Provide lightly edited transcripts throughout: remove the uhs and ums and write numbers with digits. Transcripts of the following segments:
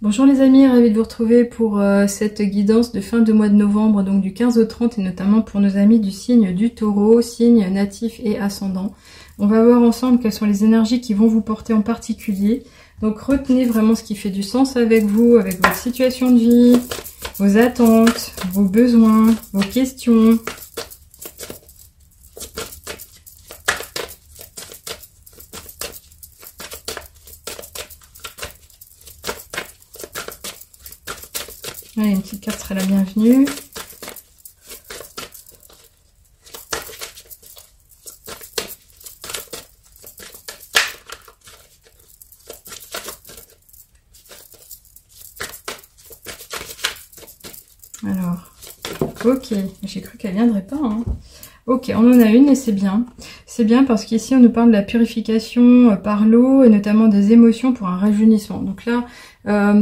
Bonjour les amis, ravi de vous retrouver pour cette guidance de fin de mois de novembre, donc du 15 au 30 et notamment pour nos amis du signe du Taureau, signe natif et ascendant. On va voir ensemble quelles sont les énergies qui vont vous porter en particulier. Donc retenez vraiment ce qui fait du sens avec vous, avec votre situation de vie, vos attentes, vos besoins, vos questions. Allez, une petite carte serait la bienvenue. Alors, ok, j'ai cru qu'elle viendrait pas, hein. Ok, on en a une et c'est bien. C'est bien parce qu'ici on nous parle de la purification par l'eau et notamment des émotions pour un rajeunissement. Donc là,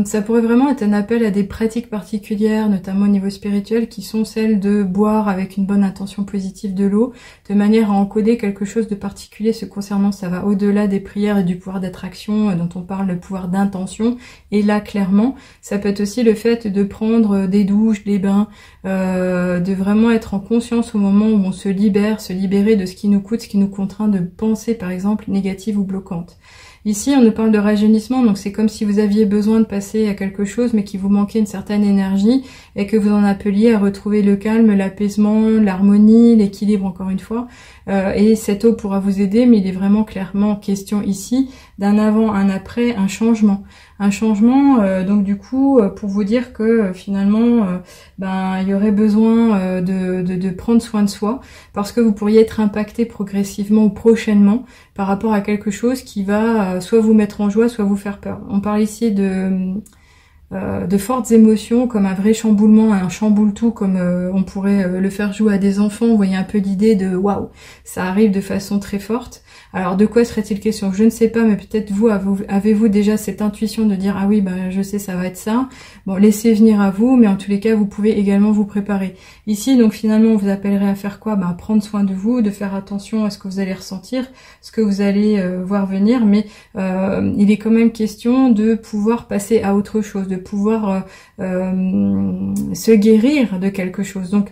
ça pourrait vraiment être un appel à des pratiques particulières, notamment au niveau spirituel, qui sont celles de boire avec une bonne intention positive de l'eau, de manière à encoder quelque chose de particulier ce concernant. Ça va au-delà des prières et du pouvoir d'attraction dont on parle, le pouvoir d'intention. Et là, clairement, ça peut être aussi le fait de prendre des douches, des bains, de vraiment être en conscience au moment où on se libérer de ce qui nous coûte, ce qui nous contraint de pensées, par exemple, négatives ou bloquantes. Ici, on nous parle de rajeunissement, donc c'est comme si vous aviez besoin de passer à quelque chose, mais qu'il vous manquait une certaine énergie, et que vous en appeliez à retrouver le calme, l'apaisement, l'harmonie, l'équilibre, encore une fois. Et cette eau pourra vous aider, mais il est vraiment clairement question ici d'un avant, un après, un changement. Un changement, donc du coup, pour vous dire que finalement, il y aurait besoin de prendre soin de soi, parce que vous pourriez être impacté progressivement ou prochainement par rapport à quelque chose qui va soit vous mettre en joie, soit vous faire peur. On parle ici de fortes émotions, comme un vrai chamboulement, un chamboule-tout, comme on pourrait le faire jouer à des enfants. Vous voyez un peu l'idée de waouh, ça arrive de façon très forte. Alors de quoi serait-il question? Je ne sais pas, mais peut-être vous, avez-vous déjà cette intuition de dire ah oui, je sais, ça va être ça. Bon, laissez venir à vous, mais en tous les cas, vous pouvez également vous préparer. Ici, donc finalement, on vous appellerait à faire quoi? Prendre soin de vous, de faire attention à ce que vous allez ressentir, ce que vous allez voir venir, mais il est quand même question de pouvoir passer à autre chose, de pouvoir se guérir de quelque chose. Donc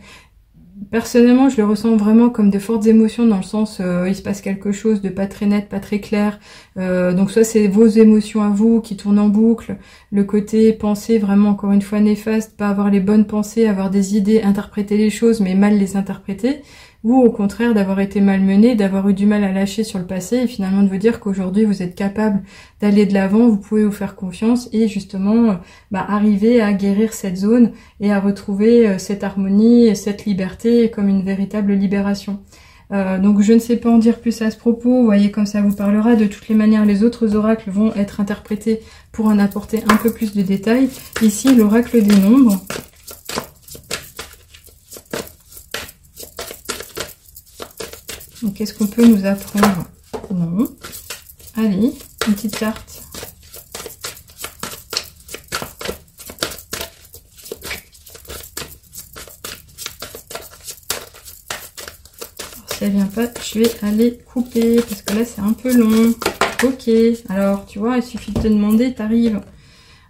personnellement, je le ressens vraiment comme de fortes émotions, dans le sens il se passe quelque chose de pas très net, pas très clair. Donc soit c'est vos émotions à vous qui tournent en boucle, le côté pensée vraiment encore une fois néfaste, pas avoir les bonnes pensées, avoir des idées, interpréter les choses mais mal les interpréter, ou au contraire d'avoir été malmené, d'avoir eu du mal à lâcher sur le passé et finalement de vous dire qu'aujourd'hui vous êtes capable d'aller de l'avant, vous pouvez vous faire confiance et justement arriver à guérir cette zone et à retrouver cette harmonie et cette liberté comme une véritable libération. Donc je ne sais pas en dire plus à ce propos, vous voyez comme ça vous parlera. De toutes les manières, les autres oracles vont être interprétés pour en apporter un peu plus de détails. Ici, l'oracle des nombres. Donc qu'est-ce qu'on peut nous apprendre? Non. Allez, une petite carte. Si elle vient pas, je vais aller couper parce que là c'est un peu long. Ok, alors tu vois, il suffit de te demander, t'arrives.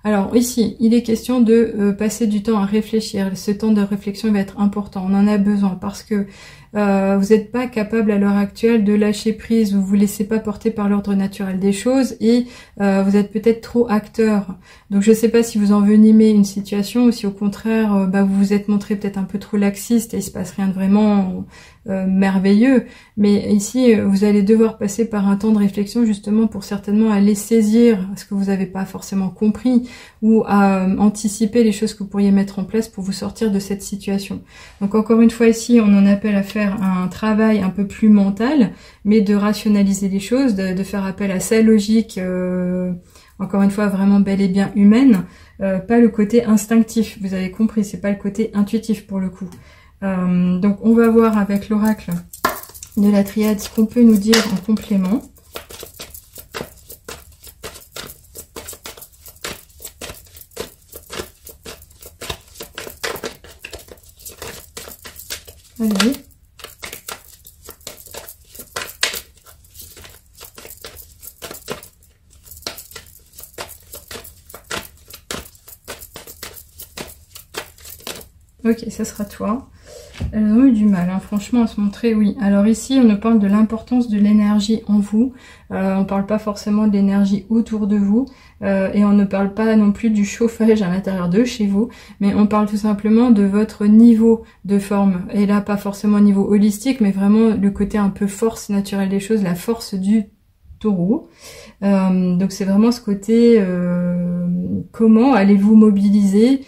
Alors ici, il est question de passer du temps à réfléchir. Ce temps de réflexion va être important, on en a besoin parce que vous n'êtes pas capable à l'heure actuelle de lâcher prise, vous vous laissez pas porter par l'ordre naturel des choses et vous êtes peut-être trop acteur. Donc je sais pas si vous envenimez une situation ou si au contraire vous vous êtes montré peut-être un peu trop laxiste et il se passe rien de vraiment merveilleux. Mais ici vous allez devoir passer par un temps de réflexion justement pour certainement aller saisir ce que vous n'avez pas forcément compris ou à anticiper les choses que vous pourriez mettre en place pour vous sortir de cette situation. Donc encore une fois ici on en appelle à faire un travail un peu plus mental, mais de rationaliser les choses, de faire appel à sa logique, encore une fois vraiment bel et bien humaine, pas le côté instinctif, vous avez compris, c'est pas le côté intuitif pour le coup. Donc on va voir avec l'oracle de la triade ce qu'on peut nous dire en complément. Allez. Ok, ça sera toi. Elles ont eu du mal, hein, franchement, à se montrer, oui. Alors ici, on nous parle de l'importance de l'énergie en vous. On parle pas forcément de l'énergie autour de vous. Et on ne parle pas non plus du chauffage à l'intérieur de chez vous. Mais on parle tout simplement de votre niveau de forme. Et là, pas forcément au niveau holistique, mais vraiment le côté un peu force naturelle des choses, la force du Taureau. Donc c'est vraiment ce côté comment allez-vous mobiliser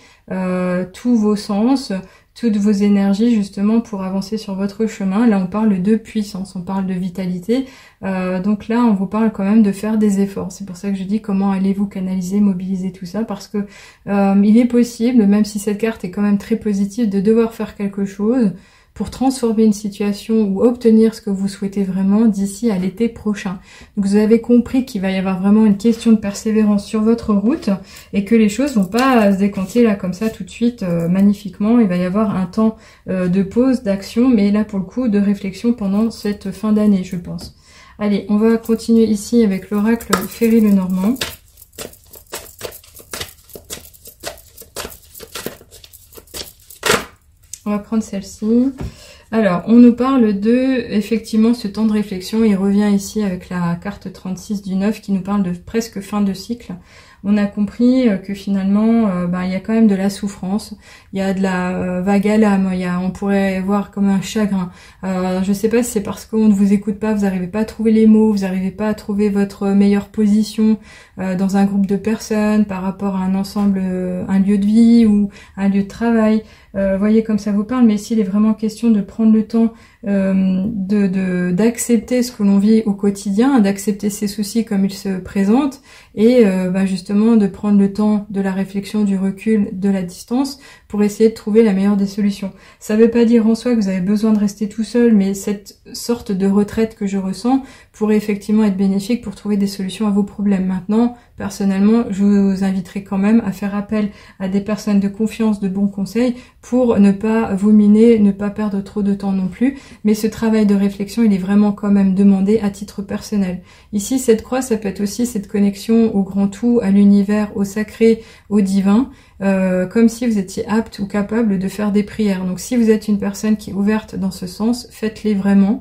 tous vos sens, toutes vos énergies justement pour avancer sur votre chemin. Là on parle de puissance, on parle de vitalité, donc là on vous parle quand même de faire des efforts. C'est pour ça que je dis comment allez-vous canaliser, mobiliser tout ça, parce que il est possible, même si cette carte est quand même très positive, de devoir faire quelque chose pour transformer une situation ou obtenir ce que vous souhaitez vraiment d'ici à l'été prochain. Donc vous avez compris qu'il va y avoir vraiment une question de persévérance sur votre route et que les choses vont pas se décanter là comme ça tout de suite magnifiquement. Il va y avoir un temps de pause, d'action, mais là pour le coup de réflexion pendant cette fin d'année, je pense. Allez, on va continuer ici avec l'oracle Ferry Lenormand. On va prendre celle-ci. Alors, on nous parle de, effectivement, ce temps de réflexion. Il revient ici avec la carte 36 du 9 qui nous parle de presque fin de cycle. On a compris que finalement, il y a quand même de la souffrance, il y a de la vague à l'âme, on pourrait voir comme un chagrin. Je sais pas si c'est parce qu'on ne vous écoute pas, vous n'arrivez pas à trouver les mots, vous n'arrivez pas à trouver votre meilleure position dans un groupe de personnes par rapport à un ensemble, un lieu de vie ou un lieu de travail. Voyez comme ça vous parle, mais ici il est vraiment question de prendre le temps d'accepter ce que l'on vit au quotidien, d'accepter ses soucis comme ils se présentent et justement de prendre le temps de la réflexion, du recul, de la distance pour essayer de trouver la meilleure des solutions. Ça ne veut pas dire en soi que vous avez besoin de rester tout seul, mais cette sorte de retraite que je ressens pourrait effectivement être bénéfique pour trouver des solutions à vos problèmes. Maintenant, personnellement, je vous inviterai quand même à faire appel à des personnes de confiance, de bons conseils pour ne pas vous miner, ne pas perdre trop de temps non plus. Mais ce travail de réflexion, il est vraiment quand même demandé à titre personnel. Ici, cette croix, ça peut être aussi cette connexion au grand tout, à l'univers, au sacré, au divin, comme si vous étiez apte ou capable de faire des prières. Donc si vous êtes une personne qui est ouverte dans ce sens, faites-les vraiment,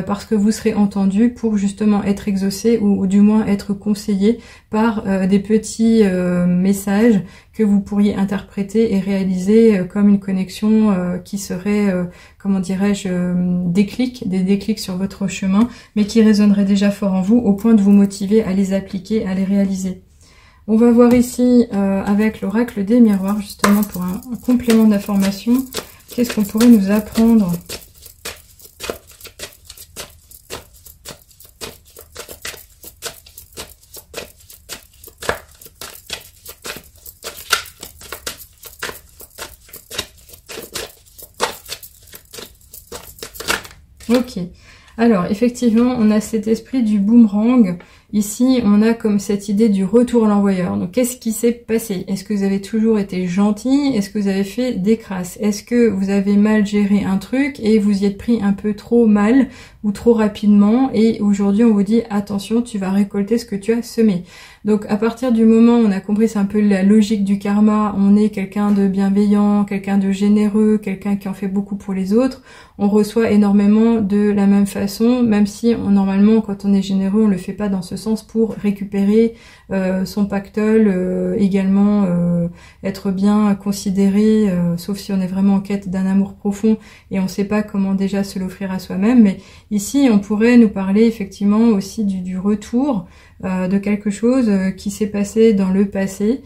parce que vous serez entendu pour justement être exaucé ou du moins être conseillé par des petits messages que vous pourriez interpréter et réaliser comme une connexion qui serait, comment dirais-je, des déclics sur votre chemin, mais qui résonneraient déjà fort en vous au point de vous motiver à les appliquer, à les réaliser. On va voir ici avec l'oracle des miroirs, justement pour un complément d'information, qu'est-ce qu'on pourrait nous apprendre ? Ok, alors effectivement on a cet esprit du boomerang. Ici on a comme cette idée du retour à l'envoyeur. Donc qu'est-ce qui s'est passé? Est-ce que vous avez toujours été gentil? Est-ce que vous avez fait des crasses? Est-ce que vous avez mal géré un truc et vous y êtes pris un peu trop mal ou trop rapidement et aujourd'hui on vous dit attention, tu vas récolter ce que tu as semé. Donc à partir du moment où on a compris, c'est un peu la logique du karma, on est quelqu'un de bienveillant, quelqu'un de généreux, quelqu'un qui en fait beaucoup pour les autres, on reçoit énormément de la même façon, même si normalement quand on est généreux on le fait pas dans ce sens pour récupérer son pactole, également être bien considéré, sauf si on est vraiment en quête d'un amour profond et on sait pas comment déjà se l'offrir à soi-même. Mais ici on pourrait nous parler effectivement aussi du retour de quelque chose qui s'est passé dans le passé,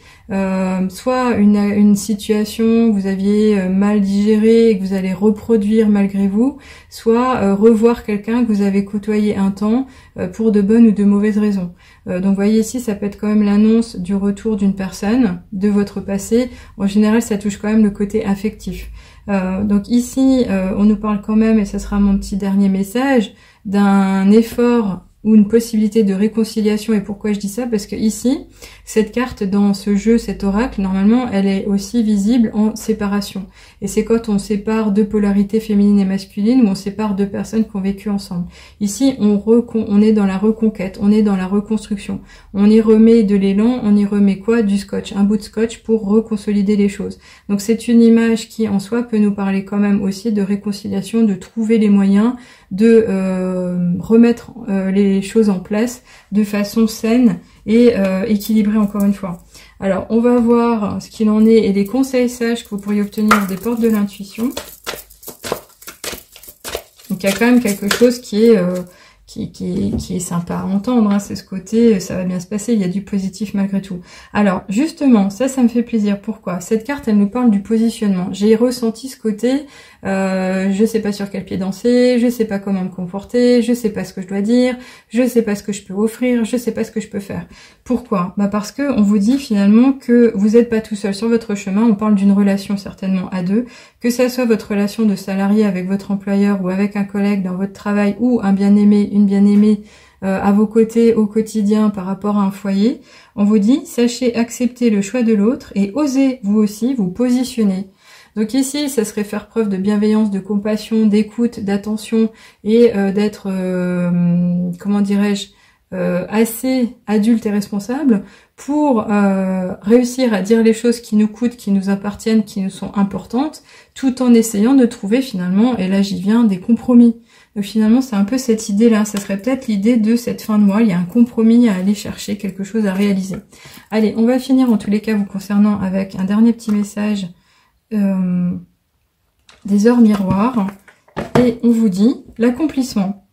soit une situation que vous aviez mal digérée et que vous allez reproduire malgré vous, soit revoir quelqu'un que vous avez côtoyé un temps pour de bonnes ou de mauvaises raisons. Donc vous voyez ici, ça peut être quand même l'annonce du retour d'une personne, de votre passé. En général, ça touche quand même le côté affectif. Donc ici, on nous parle quand même, et ce sera mon petit dernier message, d'un effort ou une possibilité de réconciliation. Et pourquoi je dis ça? Parce que ici, cette carte dans ce jeu, cet oracle, normalement, elle est aussi visible en séparation. Et c'est quand on sépare deux polarités féminines et masculines, ou on sépare deux personnes qui ont vécu ensemble. Ici, on est dans la reconquête, on est dans la reconstruction. On y remet de l'élan, on y remet quoi? Du scotch, un bout de scotch pour reconsolider les choses. Donc c'est une image qui, en soi, peut nous parler quand même aussi de réconciliation, de trouver les moyens de remettre les choses en place de façon saine et équilibrée, encore une fois. Alors, on va voir ce qu'il en est et les conseils sages que vous pourriez obtenir des portes de l'intuition. Donc, il y a quand même quelque chose qui est sympa à entendre, hein. C'est ce côté, ça va bien se passer, il y a du positif malgré tout. Alors, justement, ça me fait plaisir. Pourquoi? Cette carte, elle nous parle du positionnement. J'ai ressenti ce côté, je sais pas sur quel pied danser, je sais pas comment me comporter, je sais pas ce que je dois dire, je sais pas ce que je peux offrir, je sais pas ce que je peux faire. Pourquoi? Parce que on vous dit finalement que vous n'êtes pas tout seul sur votre chemin, on parle d'une relation certainement à deux, que ça soit votre relation de salarié avec votre employeur ou avec un collègue dans votre travail ou un bien-aimé, une bien-aimée à vos côtés au quotidien par rapport à un foyer. On vous dit, sachez accepter le choix de l'autre et osez vous aussi vous positionner. Donc ici, ça serait faire preuve de bienveillance, de compassion, d'écoute, d'attention et d'être, comment dirais-je, assez adulte et responsable pour réussir à dire les choses qui nous coûtent, qui nous appartiennent, qui nous sont importantes, tout en essayant de trouver finalement, et là j'y viens, des compromis. Donc finalement, c'est un peu cette idée-là. Ça serait peut-être l'idée de cette fin de mois. Il y a un compromis à aller chercher, quelque chose à réaliser. Allez, on va finir en tous les cas vous concernant avec un dernier petit message des heures miroirs. Et on vous dit, l'accomplissement.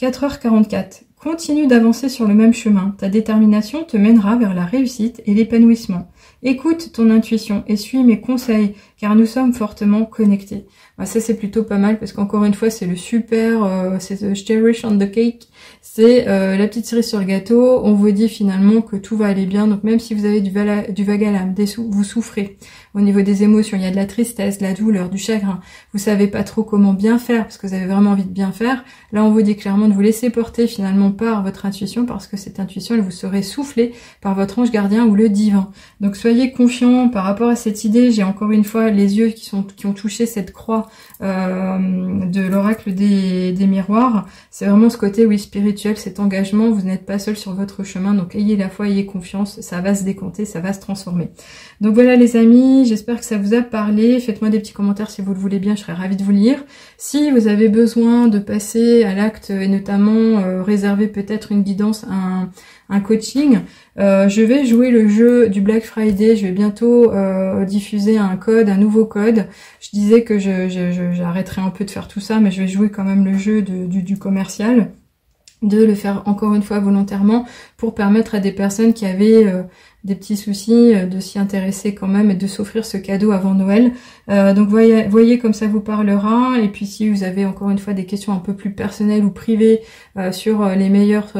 4h44. Continue d'avancer sur le même chemin. Ta détermination te mènera vers la réussite et l'épanouissement. Écoute ton intuition et suis mes conseils, car nous sommes fortement connectés. Ça, c'est plutôt pas mal, parce qu'encore une fois, c'est le super, c'est the cherry on the cake, c'est la petite cerise sur le gâteau. On vous dit finalement que tout va aller bien, donc même si vous avez du vague à l'âme, vous souffrez au niveau des émotions, il y a de la tristesse, de la douleur, du chagrin, vous savez pas trop comment bien faire, parce que vous avez vraiment envie de bien faire, là on vous dit clairement de vous laisser porter finalement par votre intuition, parce que cette intuition, elle vous serait soufflée par votre ange gardien ou le divin. Donc soyez confiants par rapport à cette idée. J'ai encore une fois les yeux qui ont touché cette croix de l'oracle des miroirs. C'est vraiment ce côté, oui, spirituel, cet engagement. Vous n'êtes pas seul sur votre chemin, donc ayez la foi, ayez confiance, ça va se décanter, ça va se transformer. Donc voilà les amis, j'espère que ça vous a parlé. Faites-moi des petits commentaires si vous le voulez bien, je serais ravie de vous lire. Si vous avez besoin de passer à l'acte et notamment réserver peut-être une guidance, un coaching, je vais jouer le jeu du Black Friday, je vais bientôt diffuser un nouveau code. Je disais que j'arrêterai un peu de faire tout ça, mais je vais jouer quand même le jeu du commercial, de le faire encore une fois volontairement pour permettre à des personnes qui avaient des petits soucis de s'y intéresser quand même et de s'offrir ce cadeau avant Noël. Donc voyez comme ça vous parlera. Et puis si vous avez encore une fois des questions un peu plus personnelles ou privées sur les meilleures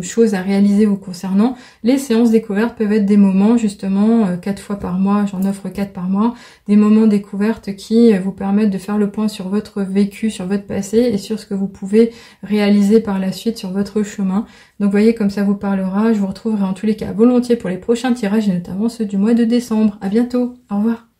choses à réaliser vous concernant, les séances découvertes peuvent être des moments justement 4 fois par mois, j'en offre 4 par mois, des moments découvertes qui vous permettent de faire le point sur votre vécu, sur votre passé et sur ce que vous pouvez réaliser par la suite sur votre chemin. Donc voyez comme ça vous parlera. Je vous retrouverai en tous les cas volontiers pour les prochains tirages et notamment ceux du mois de décembre. À bientôt, au revoir.